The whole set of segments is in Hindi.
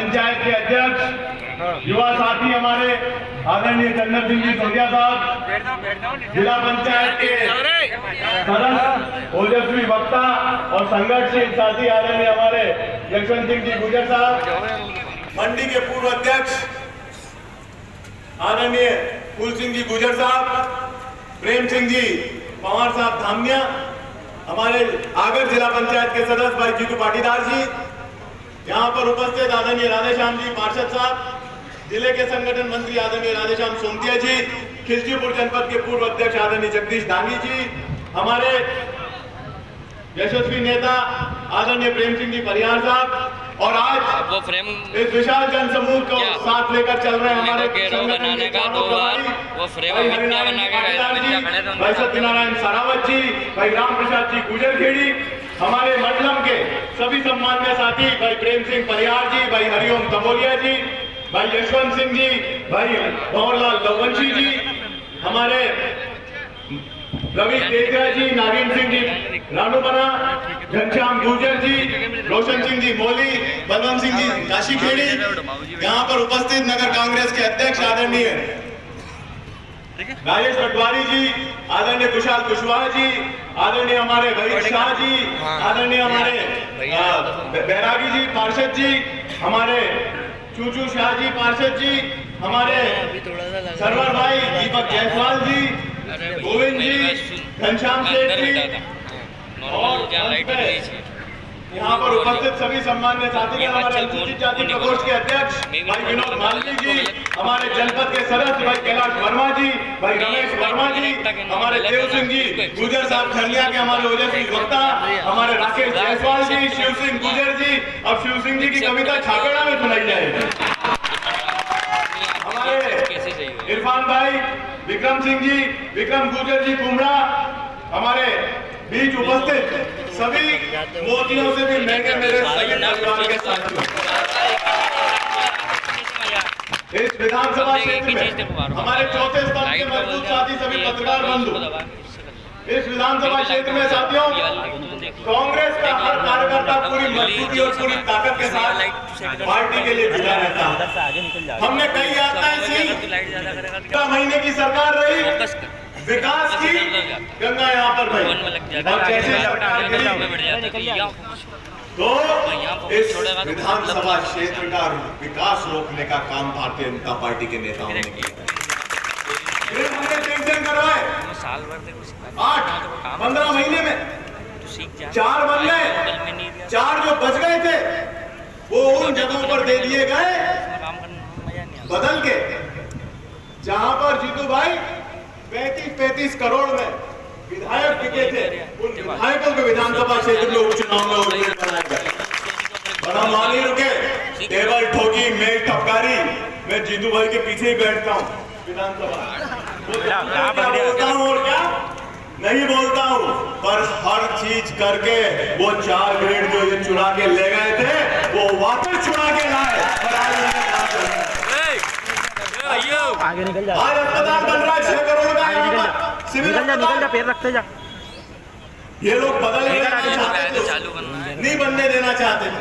पंचायत के अध्यक्ष युवा साथी हमारे आदरणीय चंदन सिंह जी सोनिया साहब, जिला पंचायत के सदस्य ओजस्वी वक्ता और संगठनशील साथी आदरणीय हमारे यशवंत सिंह जी गुजर साहब, मंडी के पूर्व अध्यक्ष आदरणीय फूल सिंह जी गुजर साहब, प्रेम सिंह जी पवार साहब धामिया, हमारे आगर जिला पंचायत के सदस्य भाई जीतू पाटीदार जी, यहाँ पर उपस्थित आदरणीय राधेश्याम जी पार्षद साहब, जिले के संगठन मंत्री आदरणीय राधेश्याम सोमतिया जी, खिलचीपुर जनपद के पूर्व अध्यक्ष आदरणीय जगदीश डांगी जी, हमारे यशस्वी नेता आदरणीय प्रेम सिंह जी परिहार साहब, और आज वो फ्रेम इस विशाल जनसमूह को साथ लेकर चल रहे हैं हमारे बनाने का 2 बार वो फ्रेम मिथ्या बना के भाई सत्यनारायण सरावत जी, भाई राम प्रसाद जी गुजरखेड़ी, हमारे मंडलम के सभी सम्मान्य साथी भाई प्रेम सिंह परिहार जी, भाई हरिओम तमोलिया जी, भाई यशवंत सिंह जी, भाई भंवरलाल लवंशी जी, हमारे रवि तेजा जी, नागिन सिंह जी रानूबना, घनश्याम गुर्जर जी, रोशन सिंह जी मोली, बलवंत सिंह जी काशीखेड़ी, यहाँ पर उपस्थित नगर कांग्रेस के अध्यक्ष आदरणीय राजेश पटवारी जी, आदरणीय कुशाल कुशवाहा जी, आदरणीय हमारे भैया शाह जी, आदरणीय हमारे बैरागी जी पार्षद जी, हमारे चूचू शाह जी पार्षद जी, हमारे सरवर भाई दीपक जायसवाल जी, गोविंद जी, घनश्याम सेठ जी, और यहाँ पर उपस्थित सभी सम्मान्य साथी, हमारे अनुसूचित जाति प्रकोष्ठ के अध्यक्ष भाई विनोद मालवी जी, हमारे जनपद के सदस्य भाई कैलाश वर्मा जी, भाई रमेश वर्मा जी, हमारे देव सिंह जी गुजर साहब खनिया के हमारे ओजस्वी वक्ता, हमारे राकेश जायसवाल जी, शिव सिंह गुजर जी। अब शिव सिंह जी की कविता छापेड़ा में सुनाई जाएगी। हमारे इरफान भाई, विक्रम सिंह जी, विक्रम गुजर जी कुमड़ा, हमारे बीच उपस्थित सभी मोतियों से भी महंगे मेरे सभी परिवार के साथियों, इस विधानसभा क्षेत्र में हमारे चौथे स्तंभ के मजबूत साथी सभी पत्रकार बंधु, इस विधानसभा क्षेत्र में साथियों कांग्रेस का हर कार्यकर्ता पूरी मजबूती और पूरी ताकत के साथ पार्टी के लिए जुटा रहता है। हमने कई यात्राएं की, महीने की सरकार रही, विकास की गंगा यहाँ पर भाई, और कैसे सरकार तो इस विधानसभा क्षेत्र का विकास रोकने का काम भारतीय जनता पार्टी के नेताओं ने किया। हमने टेंशन करवाए 8-15 महीने में 4 बन गए, 4 जो बच गए थे वो उन जगहों पर दे दिए गए बदल के, जहां पर जीतू भाई 35 करोड़ में विधायक टिके थे, उन विधायकों के विधानसभा क्षेत्र में उपचुनाव में बनाया गया। बड़ा मानी रुके, टेबल ठोकी, मेज टपकारी, मैं जीतू भाई के पीछे ही बैठता हूँ विधानसभा, बोलता हूँ और क्या नहीं बोलता हूँ, पर हर चीज करके वो 4 ग्रेड जो ये चुरा के ले गए थे वो वापस चुरा के लाए। आगे निकल जा, आज अस्पताल बन रहा है 6 करोड़ का, यहाँ पर सिविल निकल जा, पैर रखते जा। ये लोग बदल नहीं बनने देना चाहते थे।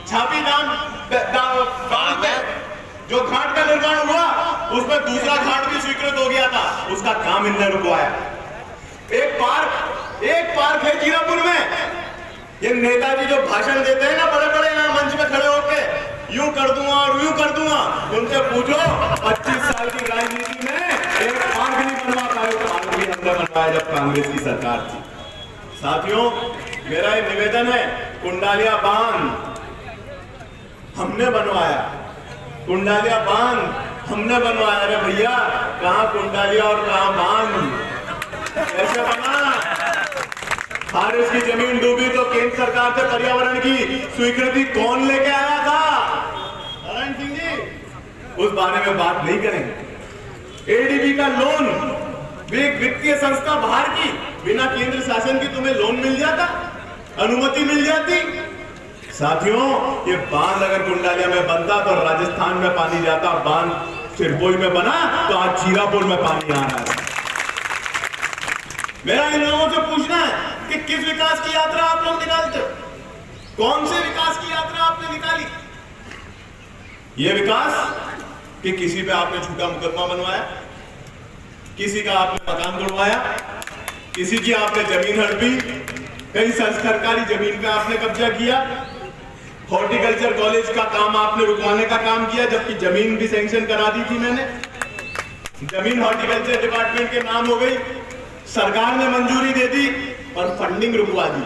छापी नाम जो घाट का निर्माण हुआ उसमें दूसरा घाट भी स्वीकृत हो गया था, उसका काम इनने रुकवाया। एक पार्क है जीरापुर में, ये नेताजी जो भाषण देते हैं ना बड़े बड़े यहाँ मंच में खड़े होकर, यूं कर दूंगा और यूं कर दूंगा, उनसे पूछो 25 साल की राजनीति में एक पार्क नहीं बनवा पाए, पार्क भी हमने बनवाया जब कांग्रेस की सरकार थी। साथियों मेरा ये निवेदन है, कुंडालिया बांध हमने बनवाया, कुंडालिया बांध हमने बनवाया। अरे भैया कहाँ कुंडालिया और कहाँ बांध, ऐसे बना। फारिस की जमीन डूबी तो केंद्र सरकार से पर्यावरण की स्वीकृति कौन लेके आया था? नारायण सिंह जी, उस बारे में बात नहीं करेंगे। एडीबी का लोन, एक वित्तीय संस्था बाहर की, बिना केंद्र शासन की तुम्हें लोन मिल जाता, अनुमति मिल जाती। साथियों ये बांध अगर कुंडालिया में बनता तो राजस्थान में पानी जाता, बांध सिरपोई में बना तो आज जीरापुर में पानी आ रहा है। मेरा इन लोगों से पूछना है कि किस विकास की यात्रा आप लोग निकालते हो, कौन से विकास की यात्रा आपने निकाली? ये विकास कि किसी पे आपने झूठा मुकदमा बनवाया, किसी का आपने मकान तोड़वाया, किसी की आपने जमीन हड़पी, कई सरकारी जमीन पे आपने कब्जा किया, हॉर्टिकल्चर कॉलेज का काम आपने रुकवाने का काम किया, जबकि जमीन भी सैंक्शन करा दी थी मैंने। जमीन हॉर्टिकल्चर डिपार्टमेंट के नाम हो गई, सरकार ने मंजूरी दे दी और फंडिंग रुकवा दी,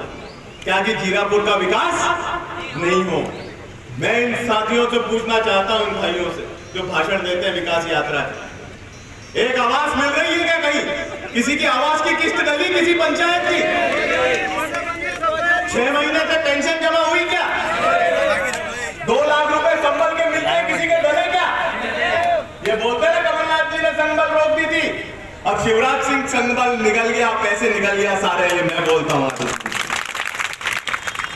क्या कि जीरापुर का विकास नहीं हो। मैं इन साथियों से पूछना चाहता हूं, इन भाइयों से जो भाषण देते हैं विकास यात्रा की, एक आवाज मिल रही है क्या कहीं? किसी की आवाज की किस्त डली किसी पंचायत की? 6 महीने से पेंशन जमा हुई क्या? 2 लाख रुपए संबल के मिलते हैं किसी के डले क्या? ये बोलते ना कमलनाथ जी ने संबल रोक दी थी, अब शिवराज सिंह संबल निकल गया, पैसे निकल गया सारे। ये मैं बोलता हूं,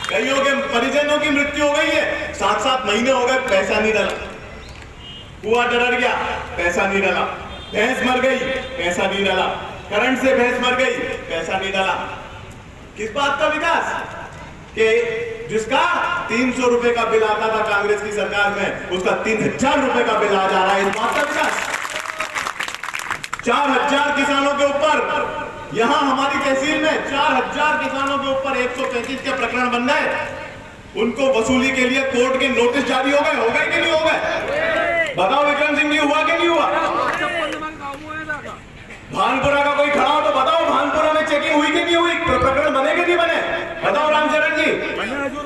कईयों के परिजनों की मृत्यु हो गई है, 7-7 महीने हो गए, पैसा नहीं डाला। कुआं डर गया, पैसा नहीं डाला। भैंस मर गई, पैसा नहीं डाला। करंट से भैंस मर गई, पैसा नहीं डाला। किस बात का विकास? कि जिसका 300 रुपए का बिल आता था कांग्रेस की सरकार में, उसका 3000 रुपए का बिल आ जा रहा है। इस बात का विकास? 4000 किसानों के ऊपर, यहां हमारी तहसील में 4000 किसानों के ऊपर 135 के प्रकरण बन गए। उनको वसूली के लिए कोर्ट के नोटिस जारी हो गए कि नहीं हो गए? बताओ विक्रम सिंह जी, हुआ कि नहीं हुआ? भानपुरा का कोई खड़ा हो तो बताओ, भानपुरा में चेकिंग हुई कि नहीं हुई? प्रकरण बने कि नहीं बने? बताओ रामचरण जी।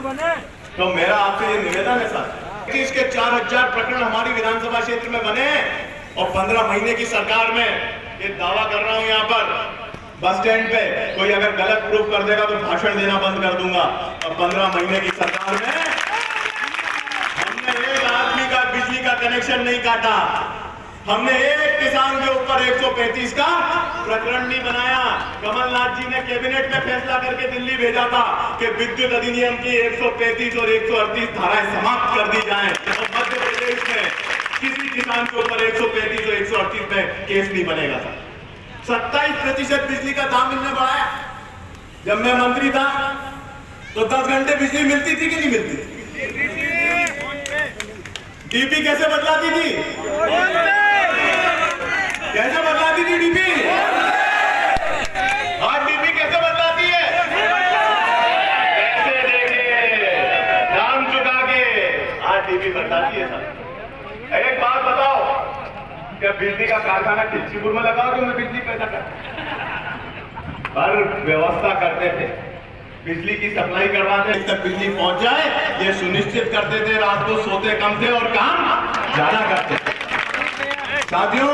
बने। तो मेरा आपसे ये निवेदन है सर कि इसके 4000 प्रकरण हमारी विधानसभा क्षेत्र में बने, और 15 महीने की सरकार में ये दावा कर रहा हूं, यहाँ पर बस स्टैंड पे कोई अगर गलत प्रूफ कर देगा तो भाषण देना बंद कर दूंगा। और 15 महीने की सरकार में हमने एक आदमी का बिजली का कनेक्शन नहीं काटा, हमने एक किसान के ऊपर 135 का प्रकरण नहीं बनाया। कमलनाथ जी ने कैबिनेट में फैसला करके दिल्ली भेजा था कि विद्युत अधिनियम की 135 और 138 धाराएं समाप्त कर दी जाएं, और मध्य प्रदेश में किसी किसान के ऊपर 135 और 138 में केस नहीं बनेगा था। 27% बिजली का दाम इन्होंने बढ़ाया। जब मैं मंत्री था तो 10 घंटे बिजली मिलती थी कि नहीं मिलती थी? डीपी कैसे बदलाती थी? कैसे बदलाती थी डीपी? आज डीपी कैसे बदलाती है? कैसे देखे दाम चुका के आज डीपी बदलाती है सर। एक बात बताओ, क्या बिजली का कारखाना खिलचीपुर में लगाओ कि उन्हें बिजली पैदा कर? हर व्यवस्था करते थे, बिजली की सप्लाई करवाते तक बिजली पहुंच जाए ये सुनिश्चित करते थे। रात को सोते कम थे और काम ज्यादा करते थे। साथियों,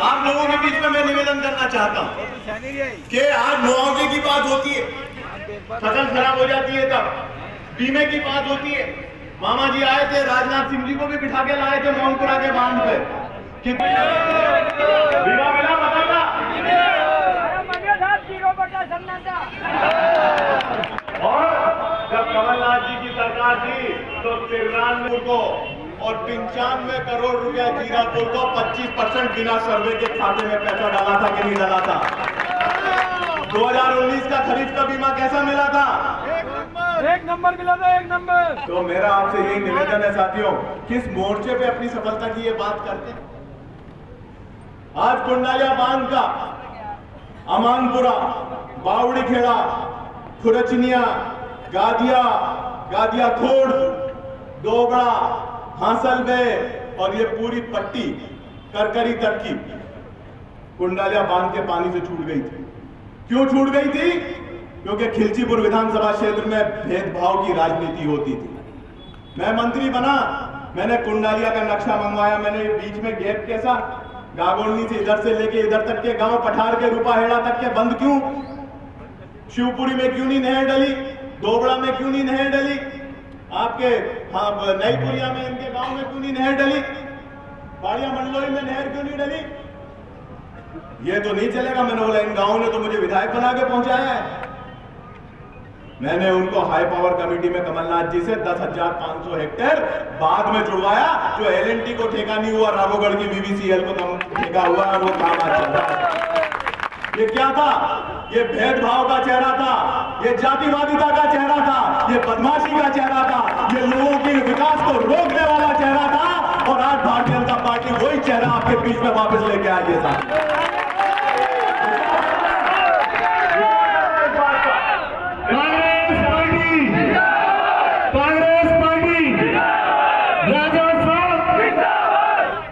आप लोगों के बीच में मैं निवेदन करना चाहता हूं कि आज मुआवजे की बात होती है, फसल खराब हो जाती है, तब बीमे की बात होती है। मामा जी आए थे, राजनाथ सिंह जी को भी बिठा के लाए थे मोहनपुरा के बांध पे, बीमा मिला बताता। और जब कमलनाथ जी की सरकार थी तो 93 को और 95 करोड़ रुपया जीरापुर को 25% बिना सर्वे के खाते में पैसा डाला था कि नहीं डाला था? 2019 का खरीफ का बीमा कैसा मिला था? एक नंबर मिला था, 1 नंबर। तो मेरा आपसे यही निवेदन है साथियों, किस मोर्चे पे अपनी सफलता की ये बात करते हैं? आज कुंडालिया बांध का अमानपुरा, बावड़ी खेड़ा, खुरचनिया, गादिया खोड़, दोबड़ा, हांसल बे और ये पूरी पट्टी करकरी तक की कुंडालिया बांध के पानी से छूट गई थी। क्यों छूट गई थी? क्योंकि खिलचीपुर विधानसभा क्षेत्र में भेदभाव की राजनीति होती थी। मैं मंत्री बना, मैंने कुंडालिया का नक्शा मंगवाया, मैंने बीच में गैप कैसा, गागोलनी से इधर से लेके इधर तक के गांव, पठार के रूपाहेड़ा तक के बंद क्यों? शिवपुरी में क्यों नहीं नहर डली? दोबड़ा में क्यों नहीं नहर डली? आपके नईपुरिया में, इनके गांव में क्यों नहीं नहर डली? बाड़िया मंडलोई में नहर क्यों नहीं डली? ये तो नहीं चलेगा। मैंने बोला इन गांवों ने तो मुझे विधायक बना के पहुंचाया है। मैंने उनको हाई पावर कमेटी में कमलनाथ जी से 10,500 हेक्टेयर बाद में जुड़वाया, जो LNT को ठेका नहीं हुआ, राघोगढ़ की BBCL को ठेका हुआ है, वो काम आज चल रहा है। ये क्या था? ये भेदभाव का चेहरा था, ये जातिवादिता का चेहरा था, ये बदमाशी का चेहरा था, ये लोगों के विकास को रोकने वाला चेहरा था। और चेहरा आपके बीच में वापस लेके आइए साहब।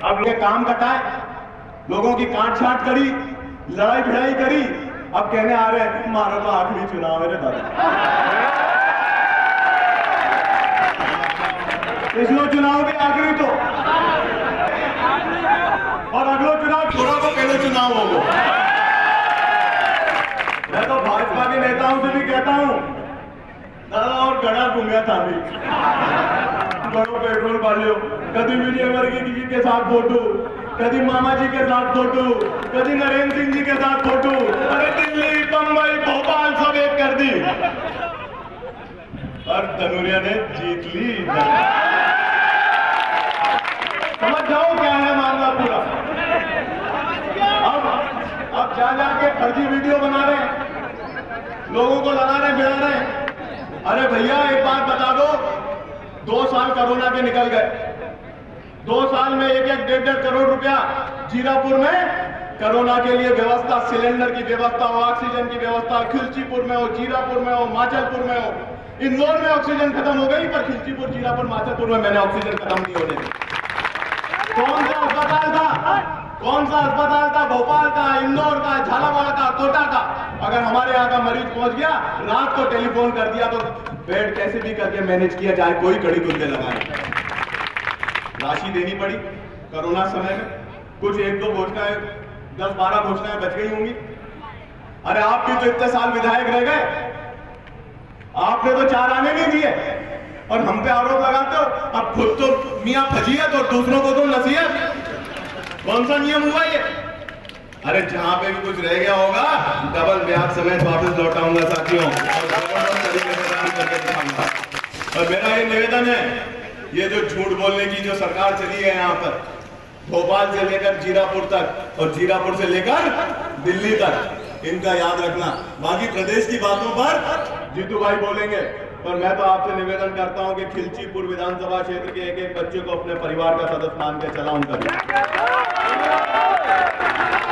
अब ये काम कटाए, लोगों की काट छाट करी, लड़ाई भिड़ाई करी, अब कहने आ रहे हैं हमारा तो आखिरी चुनाव है रे दादा। पिछलो चुनाव के आखिरी तो, और अगलो चुनाव छोड़ा तो पहले चुनाव होगा। मैं तो भाजपा के नेताओं से भी कहता हूं, दादा और गड़ा घूमिया था भी बड़ो पेट्रोल पालियो, कभी विजय वर्गीय जी के साथ फोटो, कभी मामा जी के साथ फोटो, कभी नरेंद्र सिंह जी के साथ फोटो। अरे दिल्ली, बंबई, भोपाल सब एक कर दी और धनुरिया ने जीत ली। समझ जाओ क्या है मामला पूरा। अब जा जाके फर्जी वीडियो बना रहे हैं, लोगों को लगा रहे, भिड़ा रहे। अरे भैया एक बात बता दो, 2 साल कोरोना के निकल गए, 2 साल में 1-1.5 करोड़ रुपया जीरापुर में कोरोना के लिए व्यवस्था, सिलेंडर की व्यवस्था हो, ऑक्सीजन की व्यवस्था, खिलचीपुर में हो, जीरापुर में हो, माचलपुर में हो। इंदौर में ऑक्सीजन खत्म हो गई, पर खिलचीपुर, जीरापुर, माचलपुर में मैंने ऑक्सीजन खत्म नहीं होने दी। कौन सा अस्पताल था? भोपाल का, इंदौर का, झालावाड़ का, कोटा का। अगर हमारे यहाँ का मरीज पहुंच गया, रात को टेलीफोन कर दिया तो बेड कैसे भी करके मैनेज किया जाए, कोई कड़ी कुंदे लगाए। राशि देनी पड़ी कोरोना समय में, कुछ 1-2 घोषणाएं, 10-12 घोषणाएं बच गई होंगी। अरे आप भी तो इतने साल विधायक रह गए, आपने तो 4 आने नहीं दिए और हम पे आरोप लगाते हो। अब खुद तो मियां फजीयत और दूसरों को तो नसीहत। कौन सा नियम हुआ ये? अरे जहां पे भी कुछ रह गया होगा, डबल ब्याज समेत वापस लौटाऊंगा साथियों, और जबरदस्त तरीके से काम करके दिखाऊंगा। और मेरा ये निवेदन है, ये जो झूठ बोलने की जो सरकार चली है यहाँ पर, भोपाल से लेकर जीरापुर तक और जीरापुर से लेकर दिल्ली तक, इनका याद रखना। बाकी प्रदेश की बातों पर जीतू भाई बोलेंगे, पर मैं तो आपसे निवेदन करता हूं कि खिलचीपुर विधानसभा क्षेत्र के एक बच्चे को अपने परिवार का सदस्य मान के चलाऊं कभी।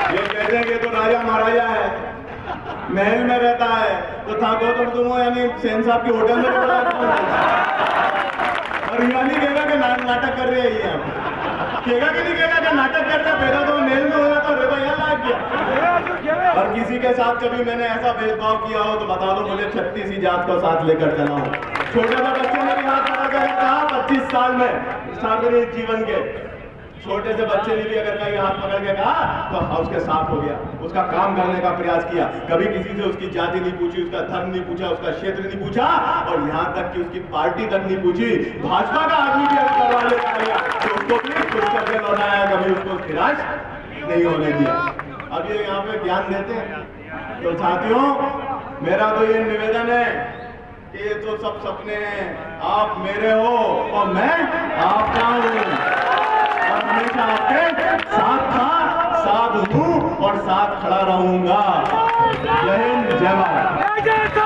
ये कहते हैं कि तो राजा महाराजा है, महल में रहता है, तो था गौतम तुम यानी सेन साहब के होटल में और यानी कहेगा कि नाटक कर रहे हैं, कहेगा कि नहीं कहेगा कि नाटक करते पैदा तो महल में हो जाता, भैया लाग गया। और किसी के साथ कभी मैंने ऐसा भेदभाव किया हो तो बता दो मुझे, 36 जात को साथ लेकर चला हूं। छोटे सा बच्चे ने भी हाथ पकड़ कर कहा, 25 साल में सार्वजनिक जीवन के छोटे से बच्चे ने भी अगर कहीं हाथ पकड़ के कहा तो उसके साथ हो गया, उसका काम करने का प्रयास किया। कभी किसी से उसकी जाति नहीं पूछी, उसका धर्म नहीं पूछा, उसका क्षेत्र नहीं पूछा, और यहाँ तक कि उसकी पार्टी तक नहीं पूछी। भाजपा का आदमी भी अगर करवा लेता है तो उसको भी खुश करके लौटाया, कभी उसको निराश नहीं होने दिया। अब ये यहाँ पे ज्ञान देते हैं। तो साथियों, मेरा तो ये निवेदन है कि ये तो सब सपने हैं, आप मेरे हो और मैं आपका हूँ, और हमेशा आपके साथ था, साथ हूँ और साथ खड़ा रहूंगा। जय हिंद, जय भारत।